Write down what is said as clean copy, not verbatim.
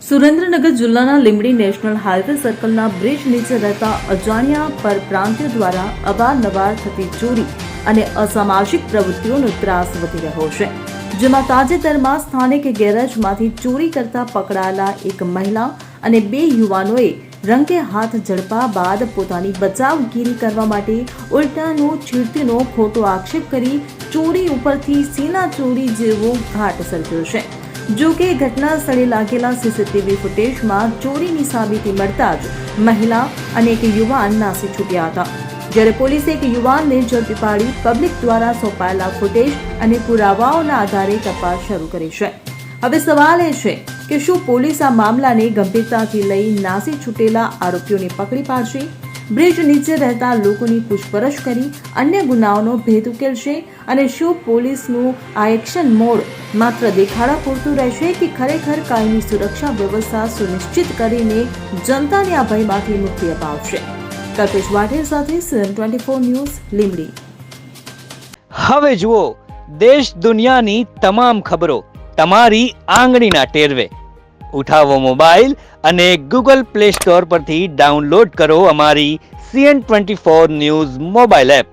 સુરેન્દ્રનગર જિલ્લાના Limbdi national highway સર્કલના bridge નીચે રહેતા અજાણ્યા પરપ્રાંતિયો દ્વારા અવારનવાર થતી ચોરી અને અસામાજિક પ્રવૃત્તિઓનો ત્રાસ વધી રહ્યો છે, જેમાં તાજેતરમાં સ્થાનિક ગેરેજમાંથી ચોરી કરતા પકડાયેલા એક મહિલા અને 2 યુવાનોએ રંગે હાથ ઝડપા બાદ પોતાની બચાવગીરી કરવા માટે ઉલટાનો છેડતીનો ખોટો આક્ષેપ કરી ચોરી ઉપરથી સીના ચોરી જેવો ઘાટ સર્જ્યો છે। જો કે ઘટના સ્થળે લાગેલા સીસીટીવી ફૂટેજમાં ચોરીની સાબિતી મળતા જ મહિલા અને એક યુવાન નાસી છૂટ્યા હતા, જ્યારે પોલીસે એક યુવાનને ઝડપી પાડી પબ્લિક દ્વારા સોંપાયેલા ફૂટેજ અને પુરાવાઓના આધારે તપાસ શરૂ કરી છે। હવે સવાલ એ છે કે શું પોલીસ આ મામલાને ગંભીરતાથી લઈ નાસી છૂટેલા આરોપીઓને પકડી પાડશે, બ્રિજ નીચે રહેતા લોકોની પૂછપરછ કરી અન્ય ગુનાઓનો ભેદ ઉકેલશે અને શું પોલીસનું આ એક્શન મોડ માત્ર દેખાડા પૂરતું રહેશે કે ખરેખર કાયમી સુરક્ષા વ્યવસ્થા સુનિશ્ચિત કરીને જનતાને આ ભયમાંથી મુક્તિ અપાવશે? કલ્પેશ વાઢેર સાથે CM24 ન્યૂઝ લીંબડી। હવે જુઓ દેશ દુનિયાની તમામ ખબરો તમારી આંગળીના ટેરવે। ઉઠાવો મોબાઈલ અને Google Play Store પરથી ડાઉનલોડ કરો અમારી CM24 ન્યૂઝ મોબાઈલ એપ।